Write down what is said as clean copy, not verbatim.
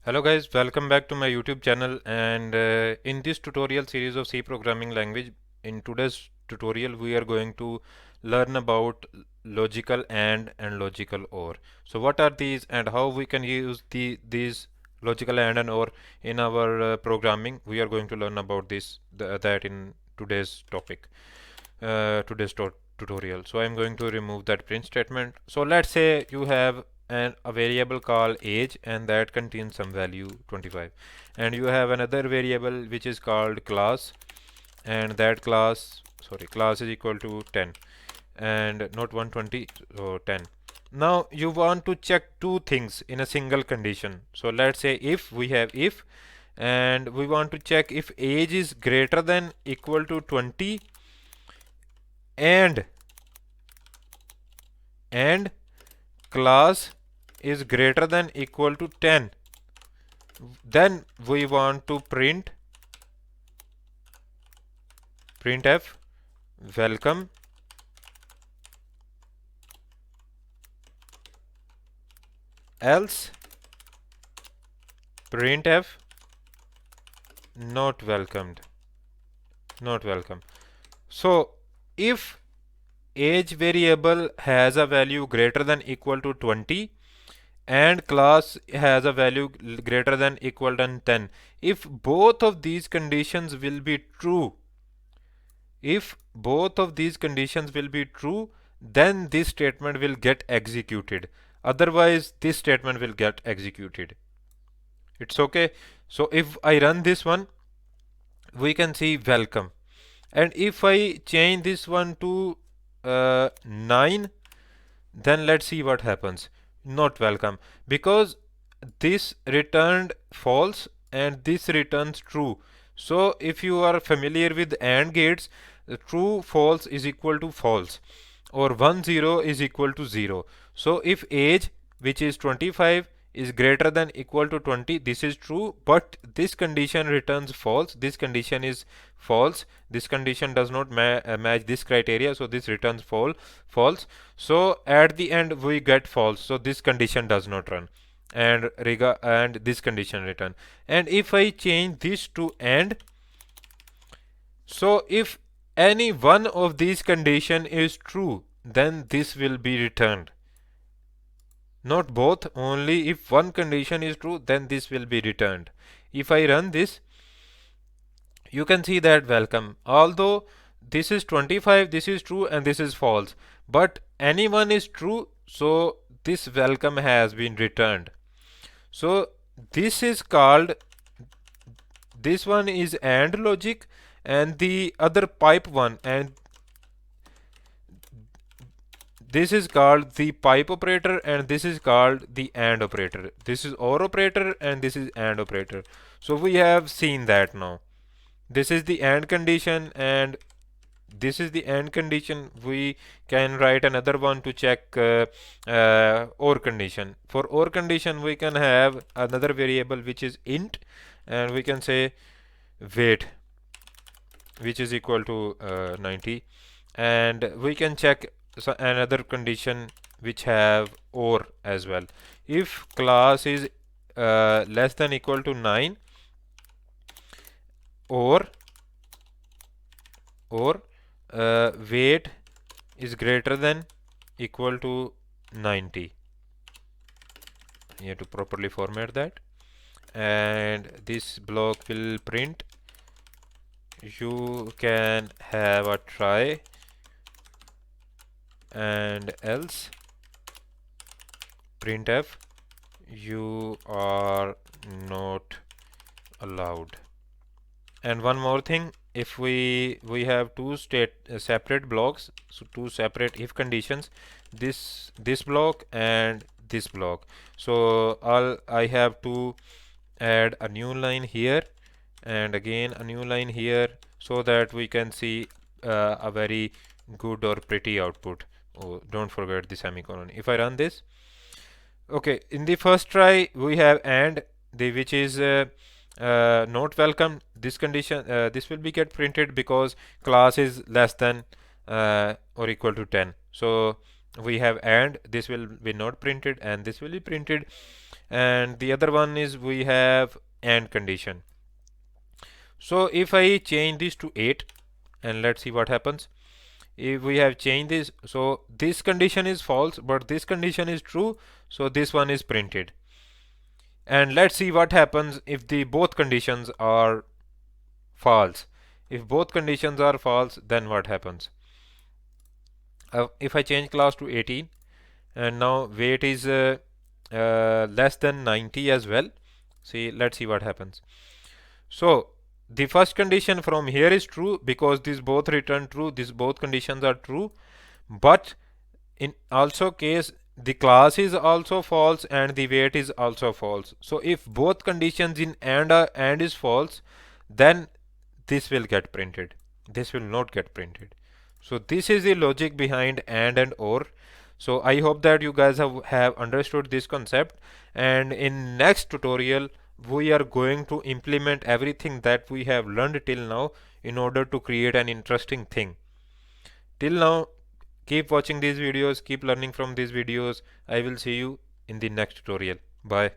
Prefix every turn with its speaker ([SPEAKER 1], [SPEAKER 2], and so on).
[SPEAKER 1] Hello guys, welcome back to my YouTube channel, and in this tutorial series of C programming language, in today's tutorial we are going to learn about logical and logical OR. So what are these and how we can use these logical and OR in our programming? We are going to learn about that in today's topic, tutorial. So I'm going to remove that print statement. So let's say you have a variable called age and that contains some value 25, and you have another variable which is called class, and that class is equal to 10 and not 120, so 10. Now you want to check two things in a single condition. So let's say if we have if, and we want to check if age is greater than equal to 20 and and class is greater than equal to 10, then we want to printf welcome, else printf not welcomed, not welcome. So if age variable has a value greater than equal to 20 and class has a value greater than equal than 10, if both of these conditions will be true, if both of these conditions will be true, then this statement will get executed. Otherwise, this statement will get executed. It's okay. So if I run this one, we can see welcome. And if I change this one to 9, then let's see what happens. Not welcome, because this returned false and this returns true. So if you are familiar with AND gates, true false is equal to false, or 1 0 is equal to 0. So if age, which is 25, is greater than equal to 20, this is true, but this condition returns false. This condition is false. This condition does not match this criteria, so this returns false. So at the end we get false, so this condition does not run, and this condition return. And if I change this to AND, so if any one of these condition is true, then this will be returned. Not both, only if one condition is true, then this will be returned. If I run this, you can see that welcome. Although this is 25, this is true and this is false, but any one is true, so this welcome has been returned. So this is called, this one is AND logic, and the other pipe one, and this is called the pipe operator, and this is called the AND operator. This is OR operator and this is AND operator. So we have seen that now. This is the AND condition and this is the AND condition. We can write another one to check OR condition. For OR condition, we can have another variable which is int, and we can say weight, which is equal to 90, and we can check another condition which have OR as well. If class is less than equal to 9, or weight is greater than equal to 90. You have to properly format that, and this block will print you can have a try, and else printf you are not allowed. And one more thing, if we have two separate blocks, so two separate if conditions, this block and this block, so I have to add a new line here and again a new line here, so that we can see a very good or pretty output. Oh, don't forget the semicolon. If I run this, okay, in the first try we have AND, which is not welcome. This condition, this will be get printed because class is less than or equal to 10. So we have AND, this will be not printed and this will be printed. and the other one is we have AND condition. So if I change this to 8 and let's see what happens. If we have changed this, so this condition is false but this condition is true, so this one is printed. And let's see what happens if the both conditions are false. If both conditions are false, then what happens? If I change class to 18 and now weight is less than 90 as well, see, let's see what happens. So the first condition from here is true because these both return true, these both conditions are true, but in also case the class is also false and the weight is also false. So if both conditions in and is false, then this will get printed, this will not get printed. So this is the logic behind and or. So I hope that you guys have understood this concept, and in next tutorial we are going to implement everything that we have learned till now in order to create an interesting thing. Till now, keep watching these videos, keep learning from these videos. I will see you in the next tutorial. Bye.